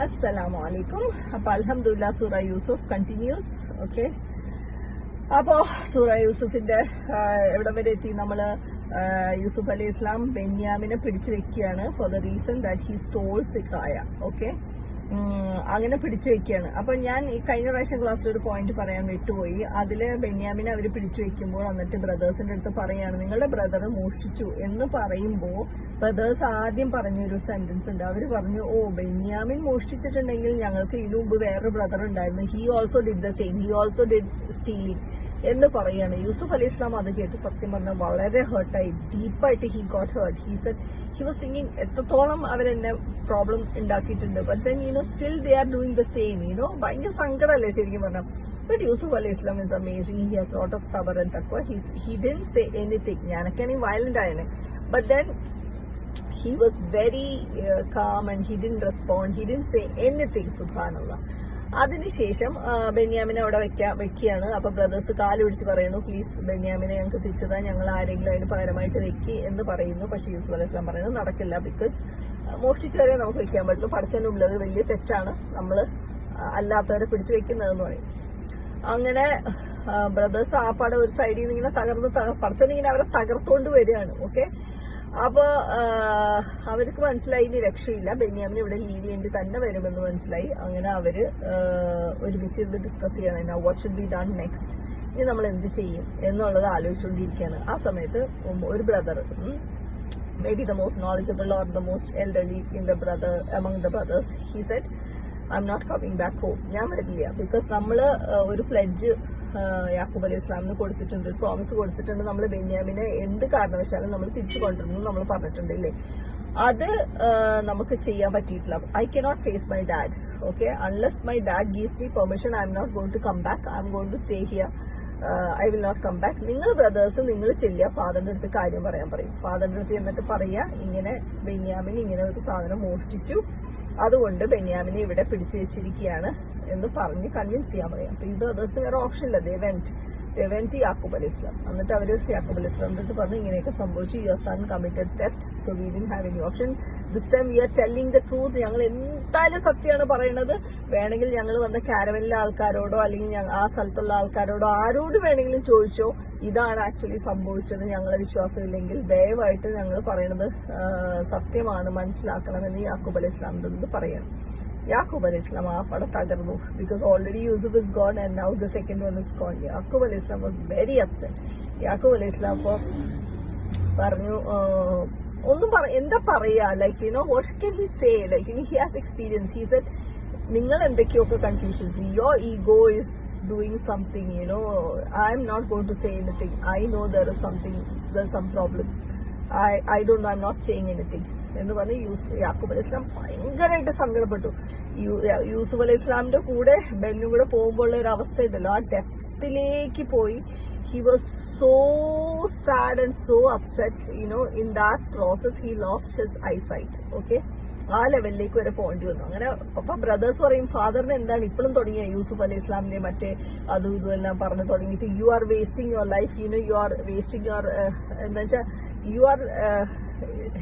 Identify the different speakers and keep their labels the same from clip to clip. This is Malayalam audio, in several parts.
Speaker 1: Assalamu alaikum. അപ്പോൾ അൽഹംദുലില്ലാ സൂറ യൂസുഫ് കണ്ടിന്യൂസ്. ഓക്കെ, അപ്പോൾ സൂറ യൂസുഫിന്റെ എവിടെ വരെ എത്തി? നമ്മള് യൂസുഫ് അലൈഹി ഇസ്ലാം ബെന്യാമിനെ പിടിച്ചു വെക്കുകയാണ് for the reason that he stole സിക്കായ. ഓക്കെ, അങ്ങനെ പിടിച്ചു വെക്കുകയാണ്. അപ്പൊ ഞാൻ ഈ കഴിഞ്ഞ പ്രാവശ്യം ക്ലാസ്സിൽ ഒരു പോയിന്റ് പറയാൻ വിട്ടുപോയി. അതില് ബെന്യാമിനെ അവർ പിടിച്ചു വെക്കുമ്പോൾ എന്നിട്ട് ബ്രദേഴ്സിന്റെ അടുത്ത് പറയാണ്, നിങ്ങളുടെ ബ്രദർ മോഷ്ടിച്ചു എന്ന് പറയുമ്പോൾ ബ്രദേഴ്സ് ആദ്യം പറഞ്ഞൊരു സെന്റൻസ് ഉണ്ട്. അവര് പറഞ്ഞു, ഓ ബെന്യാമിൻ മോഷ്ടിച്ചിട്ടുണ്ടെങ്കിൽ ഞങ്ങൾക്ക് ഇതിനു മുമ്പ് വേറൊരു ബ്രദർ ഉണ്ടായിരുന്നു, he also did the same, he also did stealing എന്ന് പറയാണ്. യൂസുഫ് അലൈഹി ഇസ്ലാം അത് കേട്ട് സത്യം പറഞ്ഞാൽ വളരെ ഹേർട്ടായി, ഡീപ്പായിട്ട് he got hurt. He was thinking എത്രത്തോളം അവരെന്നെ പ്രോബ്ലം ഉണ്ടാക്കിയിട്ടുണ്ട്. But then still they are doing the same. ഭയങ്കര സങ്കടമല്ലേ ശരിക്കും പറഞ്ഞാൽ. ബട്ട് യൂസുഫ് അലൈഹി ഇസ്ലാം is amazing. He has lot of സബർ ആൻഡ് തഖ്വ. He didn't say anything. ഞാനൊക്കെയാണെങ്കിൽ വയലന്റ് ആയേനെ. But then he was very calm and he didn't respond. He didn't say anything. സുബ്ഹാനല്ലാഹ്. അതിനുശേഷം ബെന്യാമിനെ അവിടെ വെക്കുകയാണ്. അപ്പൊ ബ്രദേഴ്സ് കാല് പിടിച്ച് പറയുന്നു, പ്ലീസ് ബെന്യാമിനെ ഞങ്ങൾക്ക് തിരിച്ചതാ, ഞങ്ങൾ ആരെങ്കിലും അതിന് പകരമായിട്ട് വെക്കി എന്ന് പറയുന്നു. പക്ഷെ യൂസുഫ് അലൈഹി ഇസ്ലാം പറയുന്നത് നടക്കില്ല, ബിക്കോസ് മോഷ്ടിച്ചവരെ നമുക്ക് വെക്കാൻ പറ്റുള്ളൂ, പഠിച്ചതിന് മുമ്പിൽ അത് വലിയ തെറ്റാണ്, നമ്മൾ അല്ലാത്തവരെ പിടിച്ചു വെക്കുന്നതെന്ന് പറയും. അങ്ങനെ ബ്രദേഴ്സ് ആപ്പാടെ ഒരു സൈഡിൽ നിന്ന് ഇങ്ങനെ പഠിച്ചതിങ്ങനെ അവരെ തകർത്തോണ്ട് വരികയാണ്. ഓക്കെ, അപ്പൊ അവർക്ക് മനസ്സിലായി ഇനി രക്ഷയില്ല, ബെന്യാമിന് ഇവിടെ ലീവ് ചെയ്യേണ്ടി തന്നെ വരുമെന്ന് മനസ്സിലായി. അങ്ങനെ അവര് ഒരുമിച്ചിരുന്ന് ഡിസ്കസ് ചെയ്യണം, what should be done next, ഇനി നമ്മൾ എന്ത് ചെയ്യും എന്നുള്ളത് ആലോചിച്ചുകൊണ്ടിരിക്കുകയാണ്. ആ സമയത്ത് ഒരു brother, may be the most knowledgeable or the most elderly among the brothers, he said, I'm not coming back home. ഞാൻ വരില്ല, ബിക്കോസ് നമ്മള് ഒരു പ്ലെഡ്ജ് യാക്കൂബ് അലൈഹി ഇസ്ലാമിന് കൊടുത്തിട്ടുണ്ട്, ഒരു പ്രോമിസ് കൊടുത്തിട്ടുണ്ട്, നമ്മൾ ബെന്യാമിനെ എന്ത് കാരണവശാലും നമ്മൾ തിരിച്ചു കൊണ്ടുവരുന്നു നമ്മൾ പറഞ്ഞിട്ടുണ്ട് ഇല്ലേ. അത് നമുക്ക് ചെയ്യാൻ പറ്റിയിട്ടില്ല. I cannot face my dad. Okay, unless my dad gives me permission, I'm not going to come back, I'm going to stay here, I will not come back. നിങ്ങൾ ബ്രദേഴ്സ് നിങ്ങൾ ചെല്ലുക, ഫാദറിന്റെ അടുത്ത് കാര്യം പറയാൻ പറയും. ഫാദറിന്റെ അടുത്ത് എന്നിട്ട് പറയുക, ഇങ്ങനെ ബെന്യാമിന് ഇങ്ങനെ ഒരു സാധനം മോഷ്ടിച്ചു, അതുകൊണ്ട് ബെന്യാമിനെ ഇവിടെ പിടിച്ചു വെച്ചിരിക്കുകയാണ് എന്ന് പറഞ്ഞ് കൺവിൻസ് ചെയ്യാൻ പറയാം. അപ്പൊ ഈ ബ്രദേഴ്സിന് വേറെ ഓപ്ഷൻ ഇല്ല. ദേ വെന്റ് യാക്കൂബ് അലൈഹി ഇസ്ലാം. എന്നിട്ട് അവര് യാക്കൂബ് അലൈഹി ഇസ്ലാമിന്റെ അടുത്ത് പറഞ്ഞു, ഇങ്ങനെയൊക്കെ സംഭവിച്ചു, your sun committed theft, so we didn't have any option, this time we R telling the truth. ഞങ്ങൾ എന്തായാലും സത്യമാണ് പറയുന്നത്. വേണമെങ്കിൽ ഞങ്ങൾ വന്ന കാരവനിലെ ആൾക്കാരോടോ അല്ലെങ്കിൽ ആ സ്ഥലത്തുള്ള ആൾക്കാരോടോ ആരോട് വേണമെങ്കിലും ചോദിച്ചോ, ഇതാണ് ആക്ച്വലി സംഭവിച്ചത്, ഞങ്ങളെ വിശ്വാസമില്ലെങ്കിൽ ദയവായിട്ട് ഞങ്ങൾ പറയുന്നത് സത്യമാണ്, മനസ്സിലാക്കണമെന്ന് യാക്കൂബ് അലൈഹി ഇസ്ലാമിന്റെ അടുത്ത് പറയണം. യാക്കൂബ് അലൈഹി ഇസ്ലാം ആ പടം തകർന്നു, because already Yusuf is gone and now the second one is gone. Yaqub അലൈഹി ഇസ്ലാം വാസ് വെരി അപ്സെറ്റ്. യാക്കൂബ് അലൈഹി ഇസ്ലാം അപ്പൊ പറഞ്ഞു, ഒന്നും എന്താ പറയാ, like what can he say, like he has experience. He said, നിങ്ങൾ എന്തൊക്കെയൊക്കെ confusions, your ego is doing something, I'm not going to say anything, I know there is something, there some problem, I don't know, I'm not saying anything എന്ന് പറഞ്ഞ് യാക്കൂബ് അലൈഹി ഇസ്ലാം ഭയങ്കരമായിട്ട് സങ്കടപ്പെട്ടു. യൂസുഫ് അലൈഹി ഇസ്ലാമിന്റെ കൂടെ ബെന്നും കൂടെ പോകുമ്പോൾ ഒരു അവസ്ഥ ഉണ്ടല്ലോ, ആ ഡെപ്തിലേക്ക് പോയി. He was so sad and so upset. In that process he lost his eyesight. Okay, ആ ലെവലിലേക്ക് വരെ പോകേണ്ടി വന്നു. അങ്ങനെ അപ്പൊ ബ്രദേഴ്സ് പറയും, ഫാദറിന് എന്താണ് ഇപ്പോഴും തുടങ്ങിയ യൂസുഫ് അലൈഹി ഇസ്ലാമിന്റെ മറ്റേ അതും ഇതും എല്ലാം പറഞ്ഞു തുടങ്ങിയിട്ട്, you are wasting your life, you are wasting your എന്താ വെച്ചാൽ യു ആർ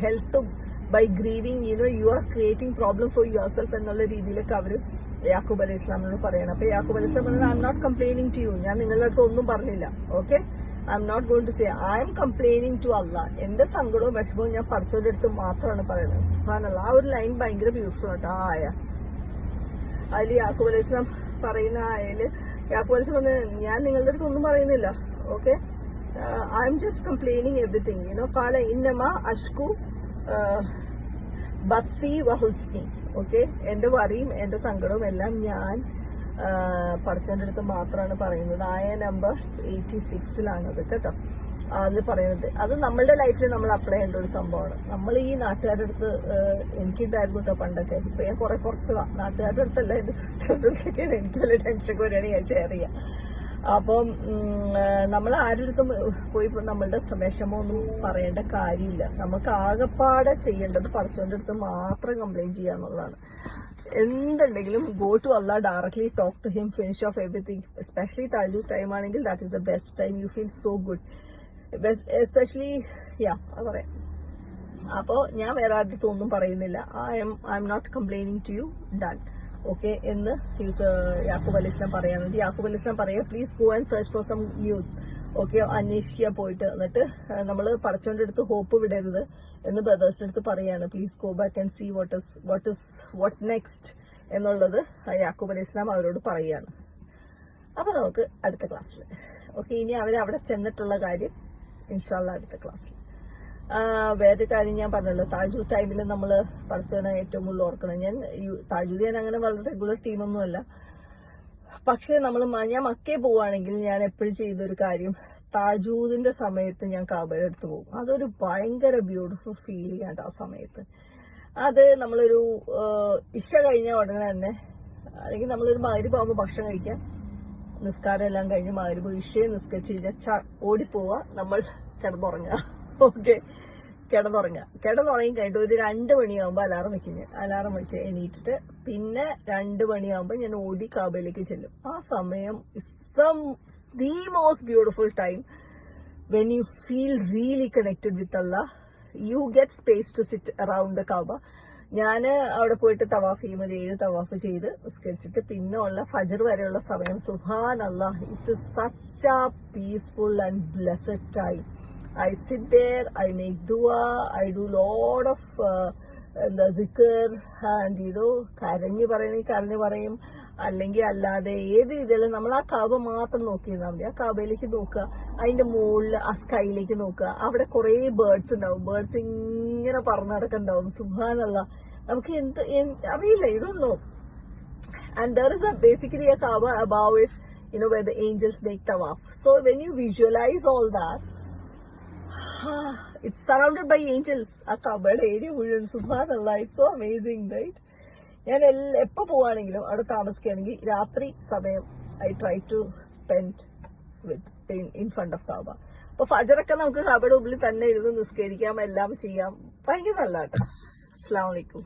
Speaker 1: ഹെൽത്തും by grieving, you are creating problem for yourself എന്നുള്ള രീതിയിലൊക്കെ അവർ യാക്കൂബ് അലൈഹി ഇസ്ലാമിനോട് പറയണം. അപ്പൊ യാക്കൂബ് അലൈഹി ഇസ്ലാം പറഞ്ഞു, I'm not complaining to you, ഞാൻ നിങ്ങളുടെ അടുത്ത് ഒന്നും പറഞ്ഞില്ല. Okay, I'm not going to say, I'm complaining to Allah. എന്റെ സങ്കടവും വിഷമവും ഞാൻ പഠിച്ചവരുടെ അടുത്ത് മാത്രമാണ് പറയുന്നത്. സുബ്ഹാനല്ലാഹ്. ആ ഒരു ലൈൻ ഭയങ്കര ബ്യൂട്ടിഫുൾ ആട്ടോ. ആ ആയ അതിൽ യാക്കൂബ് അലൈഹി ഇസ്ലാം പറയുന്ന ആയല് യാക്കൂബ് അലൈഹി ഇസ്ലാം പറഞ്ഞു, ഞാൻ നിങ്ങളുടെ അടുത്ത് ഒന്നും പറയുന്നില്ല. Okay, I am just complaining everything. കാല ഇന്നമ അഷ്കു ബത്തി വഹുസ്നി. ഓക്കെ, എന്റെ വറിയും എന്റെ സങ്കടവും എല്ലാം ഞാൻ പഠിച്ചവന്റെ അടുത്ത് മാത്രമാണ് പറയുന്നത്. ആയ നമ്പർ 86 കേട്ടോ. അതിൽ പറയുന്നത് അത് നമ്മളുടെ ലൈഫിൽ നമ്മൾ അപ്ലൈ ചെയ്യേണ്ട ഒരു സംഭവമാണ്. നമ്മൾ ഈ നാട്ടുകാരുടെ അടുത്ത്, എനിക്കുണ്ടായിരുന്നു കേട്ടോ പണ്ടൊക്കെ, ഇപ്പൊ ഞാൻ കുറച്ചതാ, നാട്ടുകാരുടെ അടുത്തല്ല എന്റെ സിസ്റ്ററിന്റെ അടുത്തൊക്കെയാണ് എനിക്ക് വലിയ ടെൻഷനൊക്കെ വരികയാണെങ്കിൽ ഞാൻ ഷെയർ ചെയ്യാം. അപ്പം നമ്മൾ ആരുടെ അടുത്തും പോയി നമ്മളുടെ വിഷമമൊന്നും പറയേണ്ട കാര്യമില്ല. നമുക്ക് ആകെപ്പാടെ ചെയ്യേണ്ടത് പഠിച്ചവന്റെ അടുത്ത് മാത്രം കംപ്ലൈന്റ് ചെയ്യാന്നുള്ളതാണ്. എന്തുണ്ടെങ്കിലും go to Allah, directly talk to him, finish of everything. Especially താജൂസ് ടൈം ആണെങ്കിൽ that is the best time. You feel so good, especially അത് പറയാം. അപ്പോൾ ഞാൻ വേറെ ആരുടെ അടുത്തും ഒന്നും പറയുന്നില്ല. I'm not complaining to you, done, okay എന്ന് യാക്കൂബ് അലൈഹി ഇസ്ലാം പറയാനുണ്ട്. യാക്കൂബ് അലൈഹി ഇസ്ലാം പറയുക, please go and search for some news, okay, അന്വേഷിക്കുക പോയിട്ട്. എന്നിട്ട് നമ്മൾ പടച്ചോന്റെ അടുത്ത് ഹോപ്പ് വിടരുത് എന്ന് ബ്രദേഴ്സിന്റെ അടുത്ത് പറയാണ്. Please go back and see what next എന്നുള്ളത് യാക്കൂബ് അലൈഹി ഇസ്ലാം അവരോട് പറയുകയാണ്. അപ്പൊ നമുക്ക് അടുത്ത ക്ലാസ്സിൽ, ഓക്കെ, ഇനി അവരവിടെ ചെന്നിട്ടുള്ള കാര്യം ഇൻഷാല്ലാ അടുത്ത ക്ലാസ്സിൽ. വേറൊരു കാര്യം ഞാൻ പറഞ്ഞല്ലോ, താജു ടൈമിൽ നമ്മൾ പഠിച്ചവനെ ഏറ്റവും കൂടുതൽ ഓർക്കണം. താജുദ് ഞാൻ അങ്ങനെ വളരെ റെഗുലർ ടീമൊന്നുമല്ല, പക്ഷെ ഞാൻ മക്കേ പോവുകയാണെങ്കിൽ ഞാൻ എപ്പോഴും ചെയ്തൊരു കാര്യം, താജൂദിന്റെ സമയത്ത് ഞാൻ കാബയുടെ അടുത്ത് പോകും. അതൊരു ഭയങ്കര ബ്യൂട്ടിഫുൾ ഫീലിംഗ് ആണ് ആ സമയത്ത്. അത് നമ്മളൊരു ഇഷ കഴിഞ്ഞ ഉടനെ തന്നെ, അല്ലെങ്കിൽ നമ്മളൊരു മഗ്‌രിബ് ആകുമ്പോൾ ഭക്ഷണം കഴിക്കാം, നിസ്കാരം എല്ലാം കഴിഞ്ഞ് മഗ്‌രിബ് ഇഷയെ നിസ്കരിച്ച് കഴിഞ്ഞാൽ ഓടിപ്പോവുക, നമ്മൾ കിടന്നുറങ്ങുക. ഓക്കെ, കിടന്നുറങ്ങി കഴിഞ്ഞിട്ട് ഒരു 2 മണിയാകുമ്പോൾ അലാറം വെക്കും. ഞാൻ അലാറം വെച്ച് എണീറ്റിട്ട് പിന്നെ 2 മണിയാകുമ്പോൾ ഞാൻ ഓടി കാബയിലേക്ക് ചെല്ലും. ആ സമയം the most beautiful time when you feel really connected with Allah. You get space to sit around the Kaaba. ഞാൻ അവിടെ പോയിട്ട് തവാഫ് ചെയ്യുമ്പോൾ 7 തവാഫ് ചെയ്ത് നിസ്കരിച്ചിട്ട് പിന്നെ ഉള്ള ഫജർ വരെയുള്ള സമയം, സുബ്ഹാൻ അല്ലാഹ്, it is such a peaceful and blessed time. I sit there, I make dua, I do lot of the dhikr, and കരഞ്ഞു പറയും, അല്ലെങ്കിൽ അല്ലാതെ ഏത് രീതിയിലും നമ്മൾ ആ കാബ മാത്രം നോക്കിയിരുന്നാൽ മതി. ആ കാബയിലേക്ക് നോക്കുക, അതിന്റെ മുകളിൽ ആ സ്കൈയിലേക്ക് നോക്കുക, അവിടെ കുറെ ബേർഡ്സ് ഉണ്ടാവും, ബേർഡ്സ് ഇങ്ങനെ പറന്ന് നടക്കുന്നുണ്ടാവും. സുബ്ഹാനല്ലാഹ്, നമുക്ക് അറിയില്ല, you don't know. And there is basically a kaaba above it, where the angels make tawaf. So when you visualize all that, it's surrounded by angels. ആ കബയുടെ ഏരിയ മുഴുവൻ, സുബ്ഹാനല്ലാഹ്, ഇറ്റ്സ് സോ അമേസിംഗ്, റൈറ്റ്? ഞാൻ എപ്പോ പോവാണെങ്കിലും അവിടെ താമസിക്കുകയാണെങ്കിൽ രാത്രി സമയം I try to spend in front of Kaaba. അപ്പൊ ഫജറൊക്കെ നമുക്ക് കാബയുടെ ഉള്ളിൽ തന്നെ ഇരുന്ന് നിസ്കരിക്കാം, എല്ലാം ചെയ്യാം. ഭയങ്കര നല്ല കേട്ടോ. അസ്സലാമു അലൈക്കും.